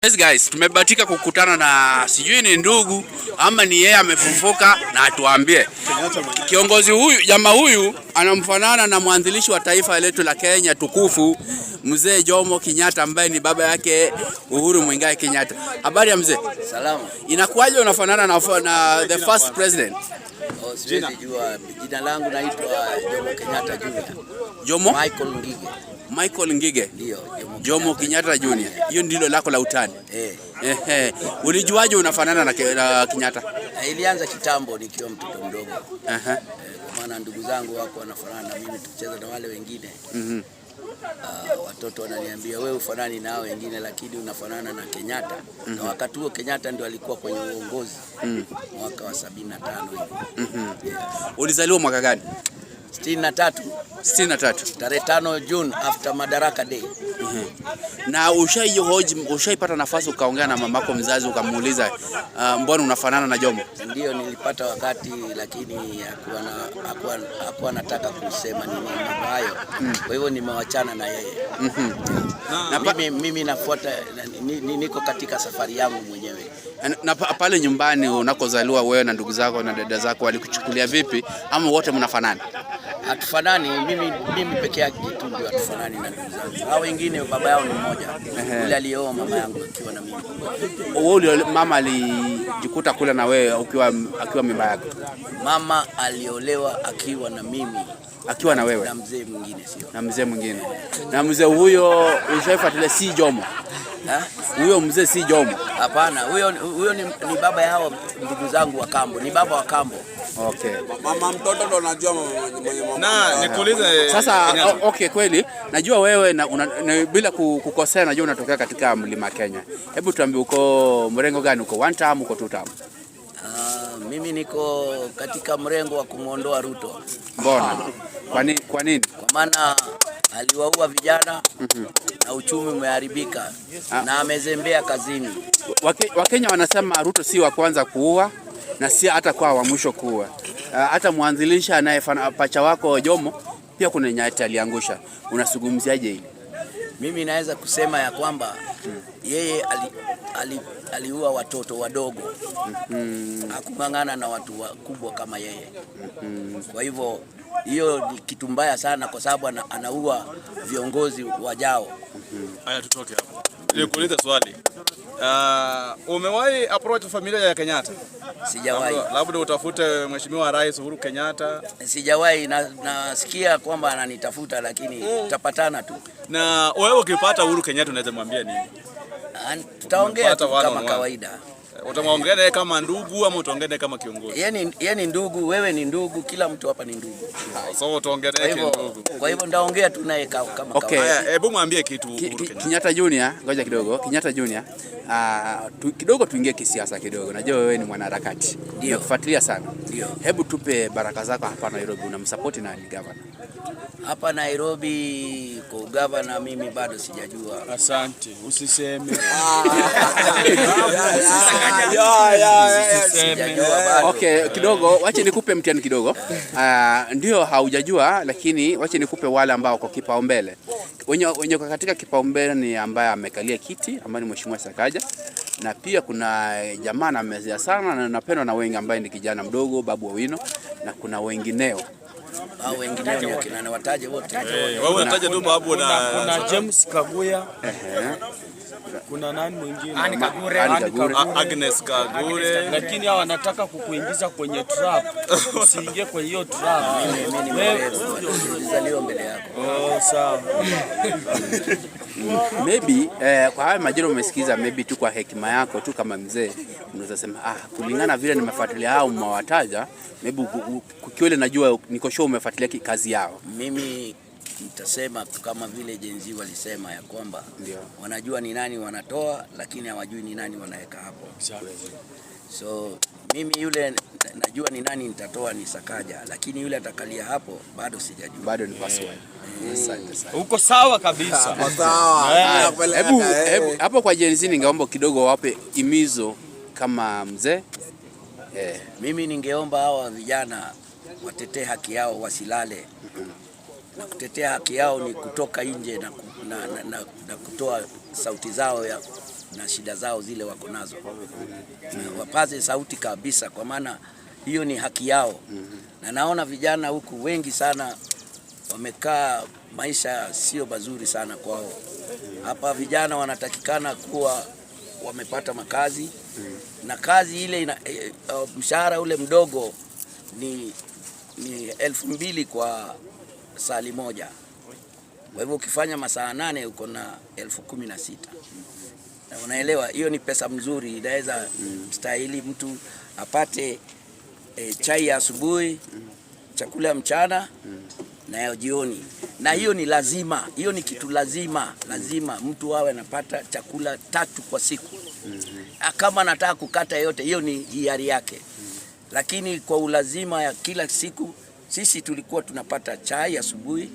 Yes guys, tumebahatika kukutana na sijui ni ndugu ama ni yeye amefufuka na atuambie. Kiongozi huyu, jamaa huyu anamfanana na mwanzilishi wa taifa letu la Kenya tukufu, Mzee Jomo Kenyatta ambaye ni baba yake Uhuru Muigai Kenyatta. Habari ya mzee? Salama. Inakuwaje unafanana na the first president? Siwezi jua. Jina langu naitwa Jomo Kenyatta Junior. Jomo? Michael Ngige. Ndio, Jomo Kenyatta Junior. Hiyo ndilo lako la utani. Ulijuaje unafanana na Kenyatta? Ilianza kitambo nikiwa mtoto mdogo. Kwa maana ndugu zangu wako wanafanana na mimi, tukicheza na wale wengine. Watoto wananiambia wewe ufanani na hao wengine, lakini unafanana na Kenyatta. Na wakati huo Kenyatta ndio alikuwa kwenye uongozi mwaka wa 75 hivi. Ulizaliwa mwaka gani? 63. Tarehe 5 June after Madaraka Day. Na ushaipata nafasi ukaongea na mamako mzazi ukamuuliza mbona unafanana na Jomo? Ndio, nilipata wakati, lakini hakuwa anataka kusema nini mambo hayo. Kwa hivyo nimewachana na yeye. Mimi nafuata, niko katika safari yangu mwenyewe. Na pale nyumbani unakozaliwa wewe na ndugu zako na dada zako walikuchukulia vipi, ama wote mnafanana? Hatufanani, mimi peke yake tu ndio hatufanani na ndugu zangu. Hao wengine baba yao ni mmoja. Yule alioa mama yangu akiwa na mimi. Wewe mama alijikuta kula na wewe akiwa mimba yako? Mama aliolewa akiwa na mimi. Akiwa na wewe? Na mzee mwingine sio. Na mzee mwingine. Na mzee huyo ushafuatilia si Jomo? Huyo mzee si Jomo? Hapana, huyo ni baba yao ndugu zangu wa kambo, ni baba wa kambo. Okay. Mama mtoto ndo anajua mama. Na nikuulize sasa, okay, kweli najua wewe na bila kukosea najua unatokea katika mlima Kenya. Hebu tuambie uko mrengo gani, uko one term uko two term? Mimi niko katika mrengo wa kumuondoa Ruto. Mbona? Kwa nini? Kwa maana aliwaua vijana na uchumi umeharibika na amezembea kazini. Wakenya wanasema Ruto si wa kwanza kuua na si hata kwa wa mwisho kuua. Hata mwanzilisha anayefanya pacha wako Jomo pia kuna nyati aliangusha. Unazungumziaje hili? Mimi naweza kusema ya kwamba yeye aliua watoto wadogo. Hakung'ang'ana na watu wakubwa kama yeye. Kwa hivyo hiyo ni kitu mbaya sana, kwa sababu anaua viongozi wajao. Haya, tutoke hapo. Nikuulize swali. Umewahi approach familia ya Kenyatta? Sijawahi. Labda utafute Mheshimiwa Rais Uhuru Kenyatta? Sijawahi, nasikia kwamba ananitafuta, lakini tutapatana tu. Na wewe ukipata Uhuru Kenyatta unaweza mwambia nini? Tutaongea kama kawaida. Utamwongea naye kama ndugu ama utaongea naye kama kiongozi? Yeye ni ndugu, wewe ni ndugu, kila mtu hapa ni ndugu. So utaongea naye ndugu. Kwa hivyo ndaongea tu naye kama kawaida. Hebu mwambie kitu Kenyatta Junior, ngoja kidogo. Kenyatta Junior, kidogo tuingie kisiasa kidogo. Najua wewe ni mwanaharakati. Ndio. Kufuatilia sana. Ndio. Hebu tupe baraka zako hapa Nairobi, unamsupport na governor. Hapa Nairobi kwa governor mimi bado sijajua. Asante. Usiseme. Okay, kidogo wache nikupe mtihani kidogo. Ndio haujajua, lakini wache nikupe wale ambao kwa kipaumbele. Wenye katika kipaumbele ni ambaye amekalia kiti, ambaye ni Mheshimiwa Sakaja, na pia kuna jamaa na mezea sana na napendwa na wengi ambaye ni kijana mdogo Babu Owino, na kuna wengineo. Wengineo ni kina wataje wote. Wewe unataja tu Babu na James Kaguya. Kuna nani mwingine? Agnes Kagure. Lakini hao wanataka kukuingiza kwenye trap. Usiingie kwa hiyo trap. Wewe ulizaliwa mbele yako. Sawa. Maybe kwa haya majira umesikiza, maybe tu kwa hekima yako tu kama mzee unaweza sema kulingana vile nimefuatilia hao mmewataja, maybe kukiole najua niko sure umefuatilia kazi yao. Mimi nitasema kama vile jenzi walisema ya kwamba wanajua ni nani wanatoa, lakini hawajui ni nani wanaweka hapo. So mimi yule najua ni nani nitatoa ni Sakaja, lakini yule atakalia hapo bado sijajua. Bado ni password. Asante sana. Uko sawa kabisa. Sawa. Hebu hapo kwa jenzi ningeomba kidogo wape imizo kama mzee. Mimi ningeomba hawa vijana watetee haki yao, wasilale. Na kutetea haki yao ni kutoka nje na kutoa sauti zao na shida zao zile wako nazo, wapaze sauti kabisa, kwa maana hiyo ni haki yao. Na naona vijana huku wengi sana wamekaa maisha sio mazuri sana kwao. Hapa vijana wanatakikana kuwa wamepata makazi, na kazi ile mshahara ule mdogo ni 2,000 kwa sali moja. Kwa hivyo ukifanya masaa 8 uko na 16,000. Na unaelewa hiyo ni pesa mzuri, inaweza stahili mtu apate chai ya asubuhi, chakula ya mchana na ya jioni. Na hiyo ni lazima, hiyo ni kitu lazima mtu awe anapata chakula 3 kwa siku. Kama anataka kukata yote, hiyo ni hiari yake. Lakini kwa ulazima ya kila siku, sisi tulikuwa tunapata chai asubuhi,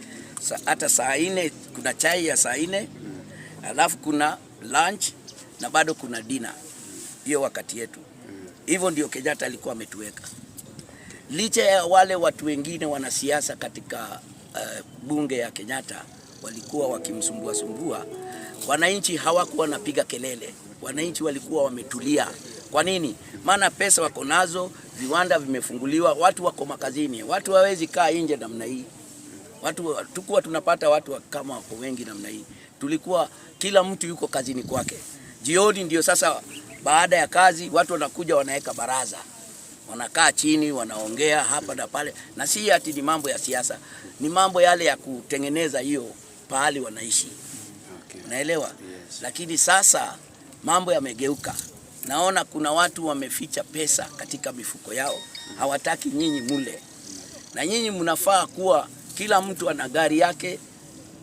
hata saa 4 kuna chai ya saa 4, alafu kuna lunch na bado kuna dinner. Hiyo wakati yetu. Hivyo ndio Kenyatta alikuwa ametuweka. Licha ya wale watu wengine wanasiasa katika bunge ya Kenyatta walikuwa wakimsumbua, wananchi hawakuwa wanapiga kelele. Wananchi walikuwa wametulia. Kwa nini? Maana pesa wako nazo, viwanda vimefunguliwa, watu wako makazini. Watu hawezi kaa nje namna hii. Tukua tunapata watu kama wako wengi namna hii. Tulikuwa kila mtu yuko kazini kwake. Jioni ndio sasa baada ya kazi watu wanakuja wanaweka baraza. Wanakaa chini, wanaongea hapa na pale, na si ati ni mambo ya siasa, ni mambo yale ya kutengeneza hiyo pahali wanaishi. Unaelewa? Yes. Lakini sasa mambo yamegeuka. Naona kuna watu wameficha pesa katika mifuko yao, hawataki nyinyi mule. Na nyinyi mnafaa kuwa kila mtu ana gari yake,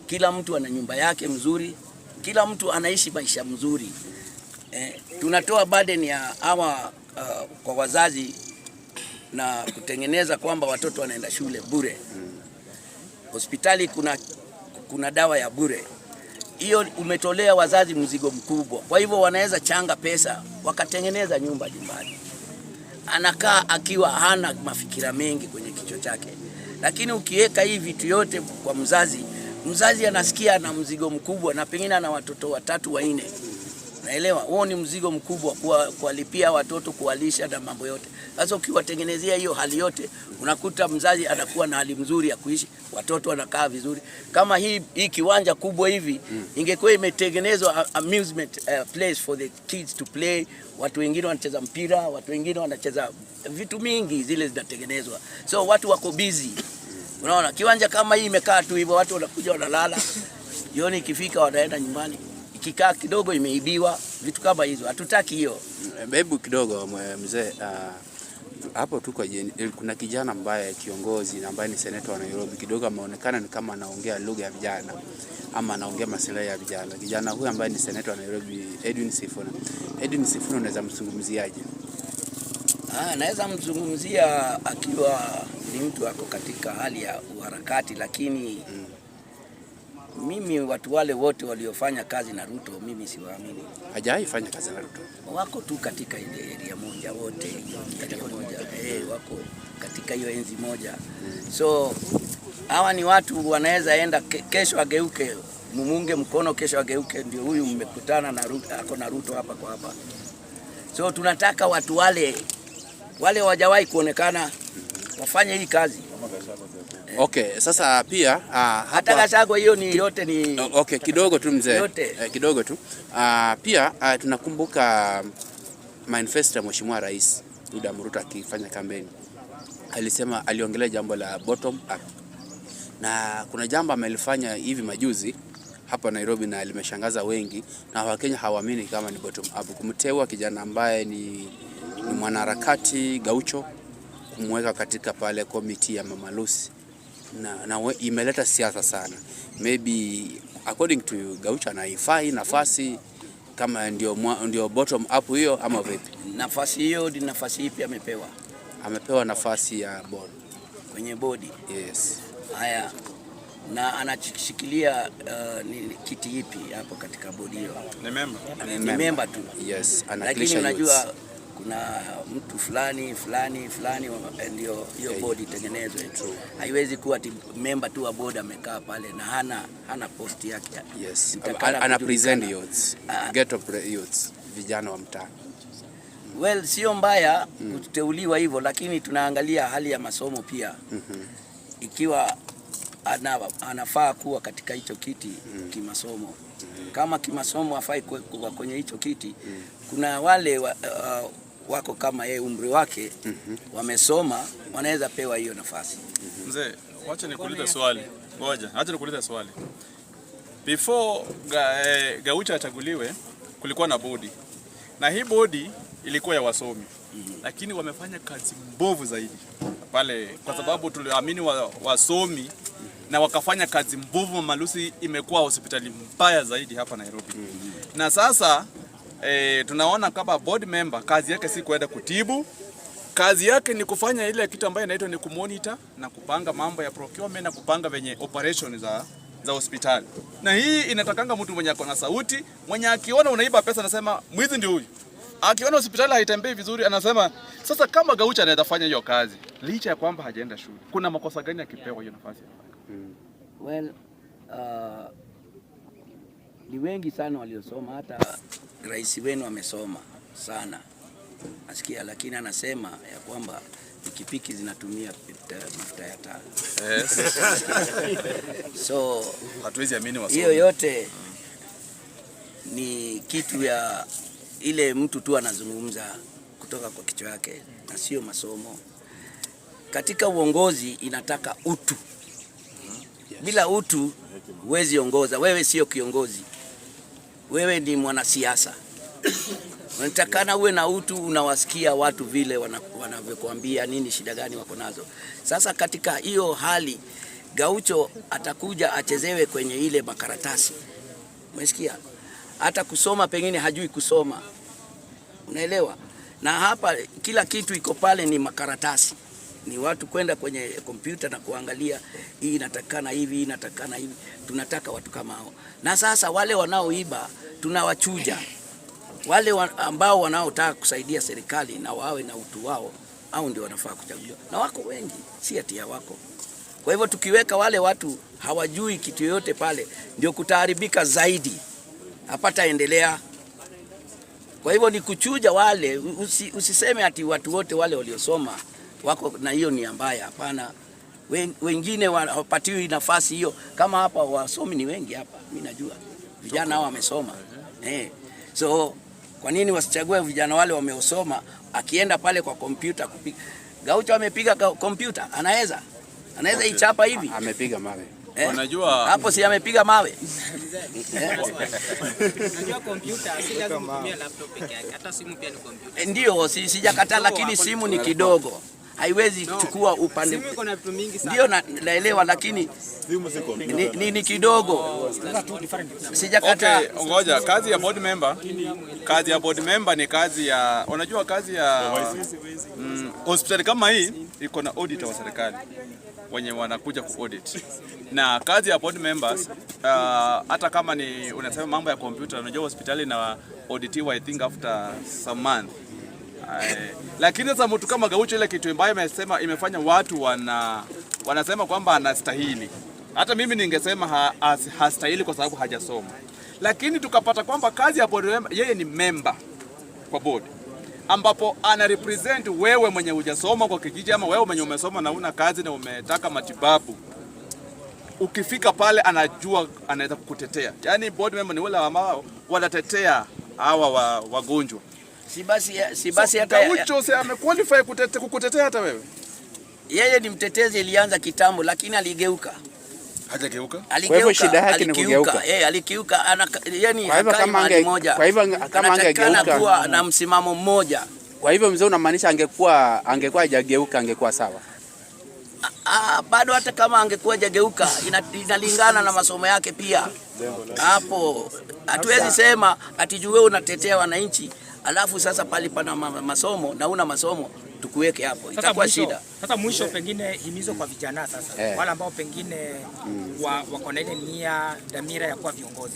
kila mtu ana nyumba yake mzuri, kila mtu anaishi maisha mzuri. Tunatoa burden ya kwa wazazi na kutengeneza kwamba watoto wanaenda shule bure. Hospitali kuna dawa ya bure. Hiyo umetolea wazazi mzigo mkubwa. Kwa hivyo wanaweza changa pesa wakatengeneza nyumba nyumbani. Anakaa akiwa hana mafikira mengi kwenye kichwa chake. Lakini ukiweka hii vitu yote kwa mzazi anasikia na mzigo mkubwa, na pengine ana watoto 3 4. Naelewa, huo ni mzigo mkubwa kuwalipia watoto, kuwalisha na mambo yote. Sasa ukiwatengenezea hiyo hali yote, unakuta mzazi anakuwa na hali mzuri ya kuishi, watoto wanakaa vizuri. Kama hii kiwanja kubwa hivi, ingekuwa imetengenezwa amusement place for the kids to play. Watu wengine wanacheza mpira, watu wengine wanacheza vitu mingi zile zinatengenezwa. So watu wako busy. Unaona, kiwanja kama hii imekaa tu hivyo, watu wanakuja wanalala. Jioni ikifika wanaenda nyumbani. Ikikaa kidogo imeibiwa, vitu kama hizo. Hatutaki hiyo. Hebu kidogo mzee, hapo tuko kuna kijana ambaye kiongozi na ambaye ni seneta wa Nairobi, kidogo ameonekana ni kama anaongea lugha ya vijana ama anaongea masuala ya vijana. Kijana huyu ambaye ni seneta wa Nairobi, Edwin Sifuna. Edwin Sifuna unaweza mzungumziaje? Naweza mzungumzia akiwa ni mtu ako katika hali ya uharakati, lakini mimi watu wale wote waliofanya kazi na Ruto mimi siwaamini. Hajawahi fanya kazi na Ruto. Wako tu katika ile area moja wote, wako katika hiyo enzi moja. So hawa ni watu wanaweza enda kesho ageuke, mumunge mkono kesho ageuke, ndio huyu mmekutana na Ruto, ako na Ruto hapa kwa hapa. So tunataka watu wale hawajawahi kuonekana wafanye hii kazi. Okay, sasa pia hata Gachagua hiyo ni yote ni okay, kidogo tu mzee. Kidogo tu. Pia tunakumbuka manifesto ya Mheshimiwa Rais William Ruto akifanya kampeni. Alisema, aliongelea jambo la bottom up. Na kuna jambo amelifanya hivi majuzi hapa Nairobi na limeshangaza wengi, na Wakenya hawaamini kama ni bottom up. Kumteua kijana ambaye ni mwanaharakati Gaucho, kumweka katika pale komiti ya Mama Lucy. Na imeleta siasa sana. Maybe according to Gaucho anaifai nafasi kama ndio bottom up hiyo ama vipi? Nafasi hiyo ni nafasi ipi amepewa? Amepewa nafasi ya board. Kwenye bodi? Yes. Haya. Na anashikilia kiti ipi hapo katika bodi hiyo? Ni member. Ni member tu. Yes, lakini unajua kuna mtu fulani ndio hiyo bodi itengenezwe. Haiwezi kuwa member tu wa board amekaa pale na hana post yake. Yes. Ana present youths, ghetto youths, vijana wa mtaa. Well, sio mbaya kuteuliwa hivyo, lakini tunaangalia hali ya masomo pia. Ikiwa anafaa kuwa katika hicho kiti kimasomo. Kama kimasomo hafai kuwa kwenye hicho kiti, kuna wale wako kama yeye umri wake wamesoma, wanaweza pewa hiyo nafasi. Mzee, wacha nikuulize swali. Acha nikuulize swali. Before Gaucho achaguliwe kulikuwa na bodi. Na hii bodi ilikuwa ya wasomi. Lakini wamefanya kazi mbovu zaidi pale kwa sababu tuliamini wasomi na wakafanya kazi mbovu. Malusi imekuwa hospitali mbaya zaidi hapa Nairobi. Na sasa tunaona kama board member kazi yake si kwenda kutibu, kazi yake ni kufanya ile kitu ambayo inaitwa ni kumonitor na kupanga mambo ya procurement na kupanga venye operation za hospitali. Na hii inatakanga mtu mwenye ako na sauti, mwenye akiona unaiba pesa anasema mwizi ndio huyu. Akiona hospitali haitembei vizuri anasema sasa kama Gaucho anaweza fanya hiyo kazi licha ya kwamba hajaenda shule, kuna makosa gani akipewa hiyo nafasi? Well, ni wengi sana waliosoma, hata rais wenu amesoma sana nasikia, lakini anasema ya kwamba pikipiki zinatumia mafuta ya taa. Yes. So hatuwezi amini wasomi. Hiyo yote ni kitu ya ile mtu tu anazungumza kutoka kwa kichwa yake na sio masomo. Katika uongozi inataka utu. Bila utu huwezi ongoza. Wewe sio kiongozi. Wewe ni mwanasiasa. Unatakana uwe na utu, unawasikia watu vile wanavyokuambia nini shida gani wako nazo. Sasa katika hiyo hali Gaucho atakuja achezewe kwenye ile makaratasi. Umesikia? Hata kusoma pengine hajui kusoma. Unaelewa? Na hapa kila kitu iko pale ni makaratasi. Ni watu kwenda kwenye kompyuta na kuangalia hii inatakana hivi, hii inatakana hivi. Tunataka watu kama hao. Na sasa wale wanaoiba tunawachuja. Wale ambao wanaotaka kusaidia serikali na wawe na utu wao, au ndio wanafaa kuchaguliwa. Na wako wengi, si ati wako. Kwa hivyo tukiweka wale watu hawajui kitu yote pale, ndio kutaharibika zaidi. Hapata endelea. Kwa hivyo ni kuchuja wale, usiseme ati watu wote wale waliosoma wako na hiyo ni mbaya. Hapana. Wengine hawapatiwi nafasi hiyo. Kama hapa wasomi ni wengi hapa, mimi najua. Vijana hao wamesoma. So kwa nini wasichague vijana wale wameosoma? Akienda pale kwa kompyuta kupiga. Gaucho amepiga kompyuta, anaweza ichapa hivi. Amepiga mawe. Unajua hapo si amepiga mawe. Unajua kompyuta si lazima kutumia laptop peke yake, hata simu pia ni kompyuta. Ndio, sijakataa, lakini simu ni kidogo. Haiwezi kuchukua upande. Simu iko na vitu mingi sana. Ndio naelewa, lakini ni kidogo. Sijakataa. Okay, ngoja, kazi ya board member ni kazi ya, unajua kazi ya hospitali kama hii iko na auditor wa serikali wenye wanakuja ku-audit. Na kazi ya board members hata kama ni unasema mambo ya computer, unajua hospitali na auditiwa I think after some month. Lakini sasa mtu kama Gaucho ile kitu mbaya imefanya watu wanasema kwamba anastahili. Hata mimi ningesema hastahili kwa sababu hajasoma. Lakini tukapata kwamba kazi ya board member, yeye ni member kwa board, ambapo ana represent wewe mwenye hujasoma kwa kijiji, ama wewe mwenye umesoma na una kazi na umetaka matibabu. Ukifika pale anajua anaweza kukutetea. Yaani board member ni wale ambao wanatetea hawa wagonjwa. Si basi hata Gaucho si amequalify kukutetea hata wewe. Yeye ni mtetezi, ilianza kitambo lakini aligeuka. Hajageuka? Kwa hivyo shida yake ni kugeuka. Alikiuka, yani kwa hivyo kama angegeuka kuwa na msimamo mmoja. Kwa hivyo mzee unamaanisha angekuwa hajageuka angekuwa sawa? Bado hata kama angekuwa hajageuka inalingana na masomo yake pia. Hapo hatuwezi sema ati wewe unatetea wananchi alafu sasa pale pana masomo na una masomo tukuweke hapo, itakuwa shida. Sasa mwisho pengine himizo kwa vijana sasa, wale ambao pengine wako na ile nia dhamira ya kuwa viongozi.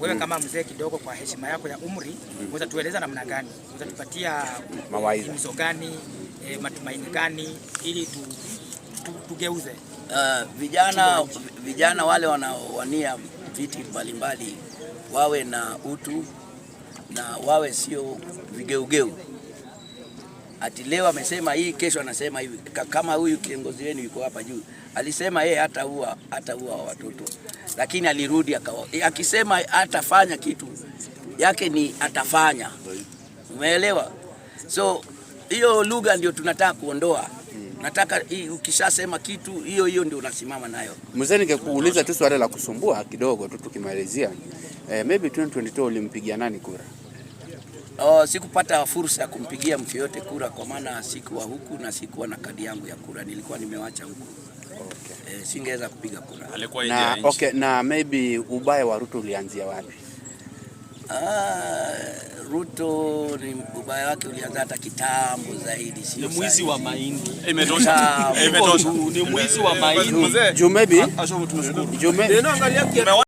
Wewe kama mzee kidogo, kwa heshima yako ya umri, unaweza tueleza namna gani, unaweza tupatia mawaidha, himizo gani, matumaini gani ili tugeuze vijana wale wanaowania viti mbalimbali wawe na utu na wawe sio vigeugeu. Ati leo amesema hii, kesho anasema hivi. Kama huyu kiongozi wenu yuko hapa juu alisema yeye hataua watoto, lakini alirudi akisema atafanya kitu yake ni atafanya. Umeelewa? So hiyo lugha ndio tunataka kuondoa. Nataka ukishasema kitu hiyo ndio unasimama nayo. Mzee, ningekuuliza tu swali la kusumbua kidogo tu tukimalizia. Maybe 2022 ulimpigia nani kura? Sikupata fursa ya kumpigia mtu yote kura kwa maana sikuwa huku na sikuwa na kadi yangu ya kura, nilikuwa nimewacha huku. Okay. Singeweza kupiga kura. Alikuwa nje ya nchi. Okay, na maybe ubaya wa Ruto ulianzia wapi? Ruto ni ubaya wake ulianza hata kitambo zaidi, sio ni mwizi wa mahindi. Imetosha. Ni mwizi wa mahindi. Jumebi. Asho tunashukuru.